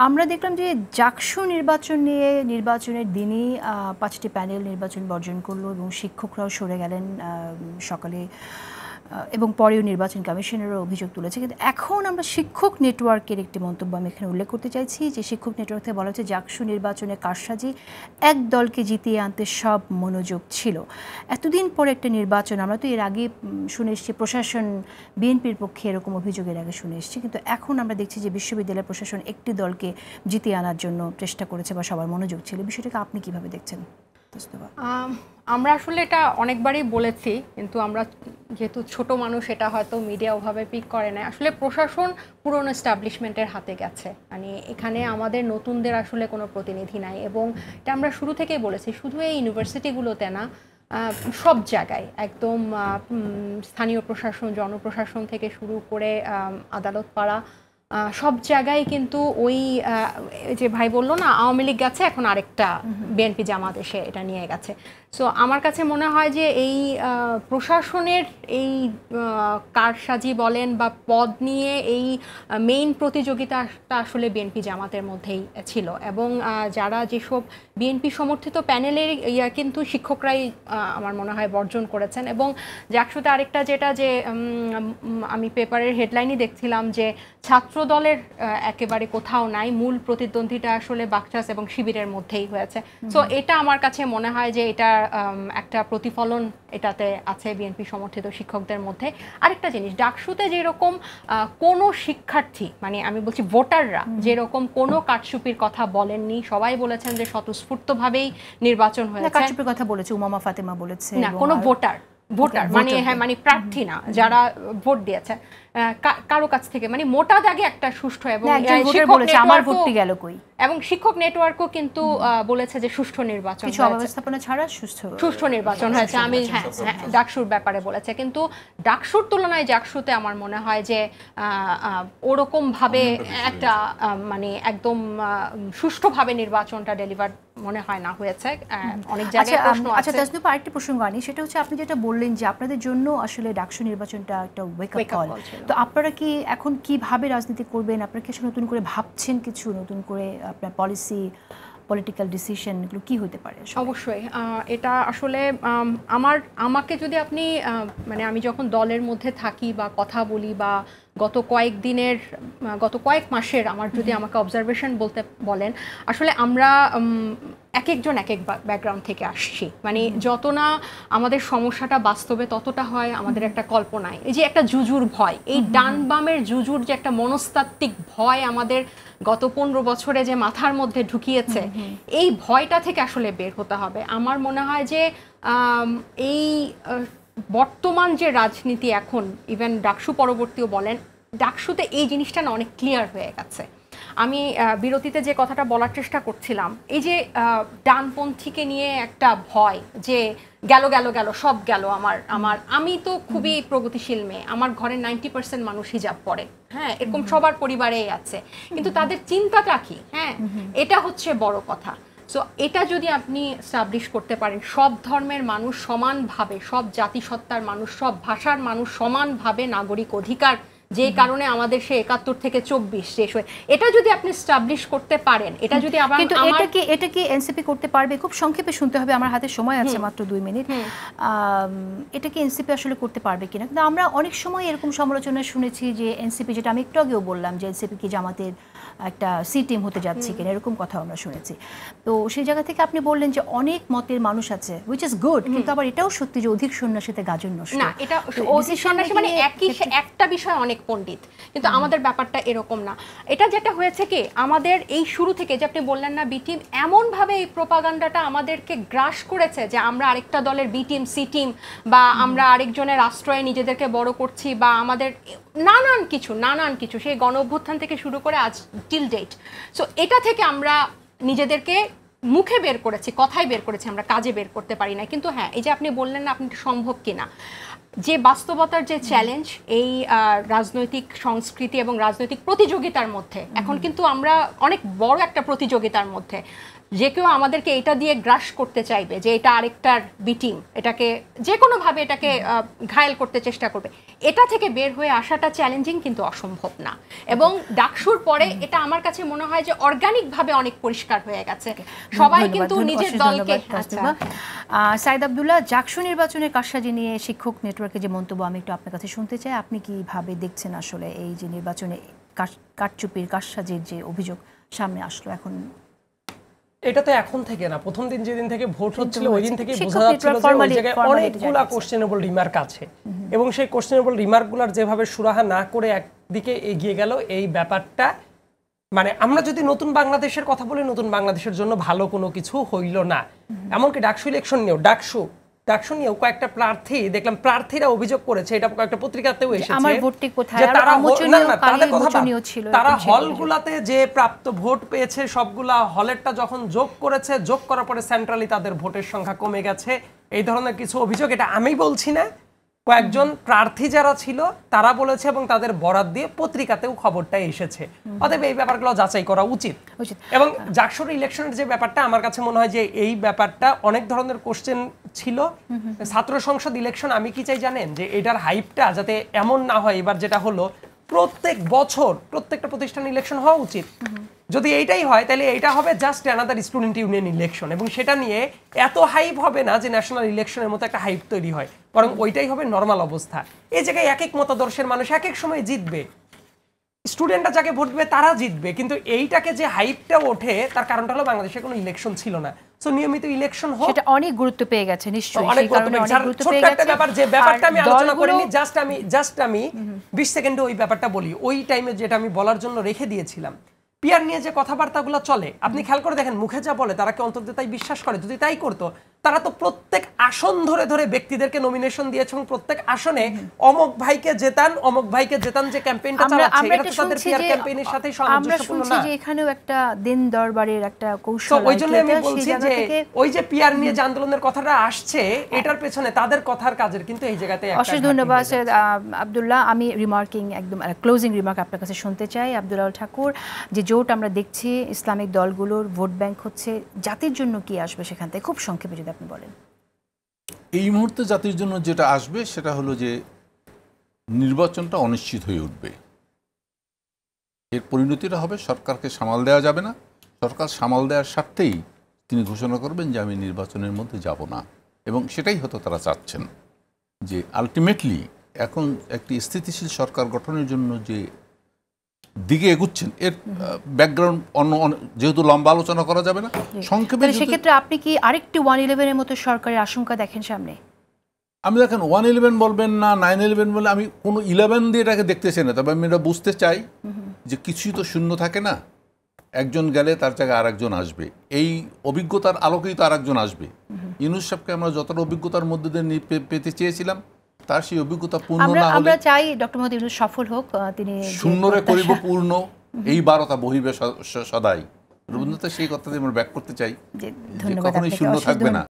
আমরা দেখলাম যে জাকসু নির্বাচন নিয়ে নির্বাচনের দিনই ৫টি প্যানেল নির্বাচন বর্জন করলো এবং শিক্ষকরাও সরে গেলেন সকালে, এবং পরেও নির্বাচন কমিশনেরও অভিযোগ তুলেছে। কিন্তু এখন আমরা শিক্ষক নেটওয়ার্কের একটি মন্তব্য আমি এখানে উল্লেখ করতে চাইছি, যে শিক্ষক নেটওয়ার্ক থেকে বলা হচ্ছে জাকসু নির্বাচনে কারসাজি, এক দলকে জিতিয়ে আনতে সব মনোযোগ ছিল। এতদিন পরে একটা নির্বাচন, আমরা তো এর আগে শুনে এসেছি প্রশাসন বিএনপির পক্ষে এরকম অভিযোগের আগে শুনে এসেছি, কিন্তু এখন আমরা দেখছি যে বিশ্ববিদ্যালয় প্রশাসন একটি দলকে জিতিয়ে আনার জন্য চেষ্টা করেছে বা সবার মনোযোগ ছিল। বিষয়টাকে আপনি কিভাবে দেখছেন? আমরা আসলে এটা অনেকবারই বলেছি, কিন্তু আমরা যেহেতু ছোট মানুষ এটা হয়তো মিডিয়া ওভাবে পিক করে না। আসলে প্রশাসন পুরনো এস্টাবলিশমেন্টের হাতে গেছে, মানে এখানে আমাদের নতুনদের আসলে কোনো প্রতিনিধি নাই। এবং এটা আমরা শুরু থেকেই বলেছি, শুধু এই ইউনিভার্সিটিগুলোতে না, সব জায়গায় একদম স্থানীয় প্রশাসন, জনপ্রশাসন থেকে শুরু করে আদালত পাড়া, সব জায়গায় কিন্তু ওই যে ভাই বললো না আওয়ামী লীগ গেছে, এখন আরেকটা বিএনপি জামাত এসে এটা নিয়ে গেছে। সো আমার কাছে মনে হয় যে এই প্রশাসনের এই কারসাজি বলেন বা পদ নিয়ে এই মেইন প্রতিযোগিতাটা আসলে বিএনপি জামাতের মধ্যেই ছিল। এবং যারা যেসব বিএনপি সমর্থিত প্যানেলের কিন্তু শিক্ষকরাই আমার মনে হয় বর্জন করেছেন। এবং জাকসুতে আরেকটা যেটা, যে আমি পেপারের হেডলাইনই দেখছিলাম যে ছাত্র দলের একেবারে কোথাও নাই, মূল প্রতিদ্বন্দ্বিতা আসলে বাকচাস এবং শিবিরের মধ্যেই হয়েছে। সো এটা আমার কাছে মনে হয় যে এটা একটা প্রতিফলন এটাতে আছে বিএনপি সমর্থিত শিক্ষকদের মধ্যে। আরেকটা জিনিস, ডাকসুতে যেরকম কোনো শিক্ষার্থী, মানে আমি বলছি ভোটাররা যেরকম কোনো কারচুপির কথা বলেননি, সবাই বলেছেন যে স্বতঃস্ফূর্তভাবেই নির্বাচন হয়েছে। কারচুপির কথা বলেছে উমামা ফাতেমা বলেছে না, কোনো ভোটার মানে হ্যাঁ মানে প্রার্থী না, যারা ভোট দিয়েছে কারো কাছ থেকে, মানে মোটা দাগে একটা সুষ্ঠু এবং আমার ভোটটি গেল কই, এবং শিক্ষক নেটওয়ার্কও কিন্তু বলেছে যে সুষ্ঠু নির্বাচন, কিছু অব্যবস্থাপনা ছাড়া সুষ্ঠু নির্বাচন হয়েছে। আমি ডাকসুর ব্যাপারে বলেছে, কিন্তু ডাকসুর তুলনায় জাকসুতে আমার মনে হয় যে ওরকম ভাবে একটা মানে একদম সুষ্ঠুভাবে নির্বাচনটা ডেলিভার মনে হয় না হয়েছে। অনেক জায়গায় প্রশ্ন আছে। আচ্ছা তাসনিফা, আরেকটি প্রসঙ্গ আনি, সেটা হচ্ছে আপনি যেটা বললেন যে আপনাদের জন্য আসলে ডাকসু নির্বাচনটা একটা ওয়েক আপ কল। তো আপনারা কি এখন কিভাবে রাজনীতি করবেন? আপনারা কি নতুন করে ভাবছেন, কিছু নতুন করে আপনার পলিসি, পলিটিক্যাল ডিসিশন এগুলো কি হতে পারে? অবশ্যই এটা আসলে আমাকে যদি আপনি মানে আমি যখন দলের মধ্যে থাকি বা কথা বলি বা গত কয়েক মাসের আমার যদি আমাকে অবজারভেশন বলতে বলেন, আসলে আমরা এক একজন এক এক ব্যাকগ্রাউন্ড থেকে আসছি। মানে যত না আমাদের সমস্যাটা বাস্তবে ততটা হয় আমাদের একটা কল্পনায়। এই যে একটা জুজুর ভয়, এই ডান বামের জুজুর যে একটা মনস্তাত্ত্বিক ভয় আমাদের গত 15 বছরে যে মাথার মধ্যে ঢুকিয়েছে, এই ভয়টা থেকে আসলে বের হতে হবে। আমার মনে হয় যে এই বর্তমান যে রাজনীতি এখন, ইভেন ডাকসু পরবর্তীও বলেন, ডাকসুতে এই জিনিসটা না অনেক ক্লিয়ার হয়ে গেছে। আমি বিরতিতে যে কথাটা বলার চেষ্টা করছিলাম, এই যে ডানপন্থীকে নিয়ে একটা ভয় যে গেল সব গেল, আমি তো খুবই প্রগতিশীল মেয়ে, আমার ঘরের 90% মানুষ হিজাব পরে, হ্যাঁ এরকম সবার পরিবারেই আছে, কিন্তু তাদের চিন্তাটা কি? হ্যাঁ, এটা হচ্ছে বড় কথা। সো এটা যদি আপনি এস্টাবলিশ করতে পারেন, সব ধর্মের মানুষ সমানভাবে, সব জাতিসত্তার মানুষ, সব ভাষার মানুষ সমানভাবে নাগরিক অধিকার, যে কারণে আমাদের সে 71 থেকে 24 শেষ হয়, এটা যদি আপনি এস্টাবলিশ করতে পারেন, এটা যদি আবার কিন্তু এটা কি এনসিপি করতে পারবে? খুব সংক্ষেপে শুনতে হবে, আমার হাতে সময় আছে মাত্র 2 মিনিট। এটা কি এনসিপি আসলে করতে পারবে কিনা? কিন্তু আমরা অনেক সময় এরকম সমালোচনা শুনেছি যে এনসিপি, যেটা আমি একটু আগেও বললাম, যে এনসিপি কি জামাতের একটা সি টিম হতে যাচ্ছে কিনা, এরকম কথা আমরা শুনেছি। তো সেই জায়গা থেকে আপনি বললেন যে অনেক মতের মানুষ আছে, হুইচ ইজ গুড, কিন্তু আবার এটাও সত্যি যে অধিক সন্ন্যাসীতে গাজন নষ্ট না। এটা অধিক সন্ন্যাসী মানে একটা বিষয় অনেক পণ্ডিত, কিন্তু আমাদের ব্যাপারটা এরকম না। এটা যেটা হয়েছে কি, আমাদের এই শুরু থেকে যে আপনি বললেন না বি টিম, এমনভাবে এই প্রোপাগান্ডাটা আমাদেরকে গ্রাস করেছে যে আমরা আরেকটা দলের বি টিম, সি টিম, বা আমরা আরেকজনের আশ্রয়ে নিজেদেরকে বড় করছি, বা আমাদের নানান কিছু সেই গণ অভ্যুত্থান থেকে শুরু করে আজ টিল ডেট। সো এটা থেকে আমরা নিজেদেরকে মুখে বের করেছি, কথায় বের করেছি, আমরা কাজে বের করতে পারি না। কিন্তু হ্যাঁ, এই যে আপনি বললেন না আপনি সম্ভব কিনা, যে বাস্তবতার যে চ্যালেঞ্জ এই রাজনৈতিক সংস্কৃতি এবং রাজনৈতিক প্রতিযোগিতার মধ্যে, এখন কিন্তু আমরা অনেক বড় একটা প্রতিযোগিতার মধ্যে। যে কেউ আমাদেরকে এটা দিয়ে গ্রাস করতে চাইবে যে এটা আরেকটার বিটিং, এটাকে যে কোনোভাবে এটাকে ঘায়েল করতে চেষ্টা করবে, এটা থেকে বের হয়ে আসাটা চ্যালেঞ্জিং কিন্তু অসম্ভব না। এবং ডাকসুর পরে এটা আমার কাছে মনে হয় যে অর্গানিকভাবে অনেক পরিষ্কার হয়ে গেছে, সবাই কিন্তু নিজের দলকে। সাইদ আব্দুল্লাহ, ডাকসু নির্বাচনের কারসাজি নিয়ে শিক্ষক নেটওয়ার্কে যে মন্তব্য আমি একটু আপনার কাছে শুনতে চাই, আপনি কিভাবে দেখছেন আসলে এই যে নির্বাচনে কারচুপির কারসাজির যে অভিযোগ সামনে আসলো এখন? এটা তো এখন থেকে না, প্রথম দিন যেদিন থেকে ভোট হচ্ছিল ওই দিন থেকে বোঝা যাচ্ছিল যে ওই জায়গায় অনেকগুলা কোশ্চেনেবল রিমার্ক আছে, এবং সেই কোশ্চেনেবল রিমার্কগুলোর যেভাবে সুরাহা না করে একদিকে এগিয়ে গেল এই ব্যাপারটা, মানে আমরা যদি নতুন বাংলাদেশের কথা বলি, নতুন বাংলাদেশের জন্য ভালো কোনো কিছু হইল না। এমনকি ডাকসু ইলেকশন নিয়েও ডাকসু নিয়েও কয়েকটা প্রার্থী দেখলাম, প্রার্থীরা অভিযোগ করেছে, এটা কয়েকটা পত্রিকাতেও এসেছে, আমার ভোটটি কোথায়, যে তারা ছিল হলগুলাতে যে প্রাপ্ত ভোট পেয়েছে সবগুলা হলেরটা যখন যোগ করেছে, যোগ করার পরে সেন্ট্রালি তাদের ভোটের সংখ্যা কমে গেছে, এই ধরনের কিছু অভিযোগ। এটা আমি বলছি না, কয়েকজন প্রার্থী যারা ছিল তারা বলেছে, এবং তাদের বরাত দিয়ে পত্রিকাতেও খবরটা এসেছে। অতএব এই ব্যাপারগুলো যাচাই করা উচিত। এবং ডাকসুর ইলেকশনের যে ব্যাপারটা, আমার কাছে মনে হয় যে এই ব্যাপারটা অনেক ধরনের কোশ্চেন ছিল। ছাত্র সংসদ ইলেকশন আমি কি চাই জানেন, যে এটার হাইপটা যাতে এমন না হয় এবার যেটা হলো, প্রত্যেক বছর প্রত্যেকটা প্রতিষ্ঠান ইলেকশন হওয়া উচিত। যদি এইটাই হয় তাহলে এইটা হবে just another student union election, এবং সেটা নিয়ে এত হাইপ হবে না যে ন্যাশনাল ইলেকশনের মতো একটা হাইপ তৈরি হয়, বরং ওইটাই হবে নর্মাল অবস্থা। এই জায়গায় এক এক মতাদর্শের মানুষ এক এক সময় জিতবে, স্টুডেন্টরা যাকে ভোট দেবে তারা জিতবে, কিন্তু এইটাকে যে হাইপটা ওঠে তার কারণটা হলো বাংলাদেশে কোনো ইলেকশন ছিল না। সো নিয়মিত ইলেকশন হোক, সেটা অনেক গুরুত্ব পেয়ে গেছে নিশ্চয়ই, অনেক গুরুত্ব পেয়ে গেছে। ব্যাপার যে ব্যাপারটা আমি আলোচনা করিনি, জাস্ট আমি 20 সেকেন্ডে ওই ব্যাপারটা বলি। ওই টাইমে যেটা আমি বলার জন্য রেখে দিয়েছিলাম, পিয়ার নিয়ে যে কথাবার্তাগুলো চলে, আপনি খেয়াল করে দেখেন মুখে যা বলে তারা কি অন্তত তাই বিশ্বাস করে? যদি তাই করতো তারা তো প্রত্যেক আসন ধরে ধরে ব্যক্তিদেরকে নমিনেশন দিয়েছে, এবং প্রত্যেক আসনে অমক ভাইকে জেতান যে ক্যাম্পেইনটা চালাচ্ছে, এটা তো তাদের পিয়ার ক্যাম্পেইনের সাথেই সামঞ্জস্যপূর্ণ না। যে এখানেও একটা দিন দরবারের একটা কৌশল, ওই জন্য আমি বলছি যে ওই যে পিয়ার নিয়ে যে আন্দোলনের কথাটা আসছে, এটার পেছনে তাদের কথার কাজের কিন্তু এই জায়গাতে একটা। অশেষ ধন্যবাদ আব্দুল্লাহ। আমি রিমার্কিং একদম ক্লোজিং রিমার্ক আপনার কাছে শুনতে চাই। আব্দুল্লাহ ঠাকুর, যে জোট আমরা দেখছি ইসলামিক দলগুলোর ভোট ব্যাংক হচ্ছে, জাতির জন্য কি আসবে সেখান থেকে খুব সংক্ষেপে যদি আপনি বলেন। এই মুহূর্তে জাতির জন্য যেটা আসবে সেটা হলো যে নির্বাচনটা অনিশ্চিত হয়ে উঠবে। এর পরিণতিটা হবে সরকারকে সামাল দেওয়া যাবে না, সরকার সামাল দেওয়ার স্বার্থেই তিনি ঘোষণা করবেন যে আমি নির্বাচনের মধ্যে যাব না, এবং সেটাই হয়তো তারা চাচ্ছেন, যে আলটিমেটলি এখন একটি স্থিতিশীল সরকার গঠনের জন্য যে দিকে এগুচ্ছেন, এর ব্যাকগ্রাউন্ড অন্য যেহেতু লম্বা আলোচনা করা যাবে না, সংক্ষেপে সেক্ষেত্রে আপনি কি আরেকটি 111-এর মতো সরকারের আশঙ্কা দেখেন সামনে? আমি দেখেন 111 বলবেন না 911 বলে আমি কোনো 11 দিয়ে এটাকে দেখতে চাই না, তবে আমি এটা বুঝতে চাই যে কিছুই তো শূন্য থাকে না, একজন গেলে তার জায়গায় আরেকজন আসবে, এই অভিজ্ঞতার আলোকেই তো আরেকজন আসবে। ইউনূস সাহেবকে আমরা যতটা অভিজ্ঞতার মধ্যে দিয়ে পেতে চেয়েছিলাম, তার সেই অভিজ্ঞতা পূর্ণ না হলে, আমরা চাই ডক্টর মোহাম্মদ ইউনূস সফল হোক, তিনি শূন্যরে করিব পূর্ণ, এই বারতা বহিবে সদাই। রবীন্দ্রনাথ সেই কথাটি আমরা ব্যাক করতে চাই, যে কখনোই শূন্য থাকবে না।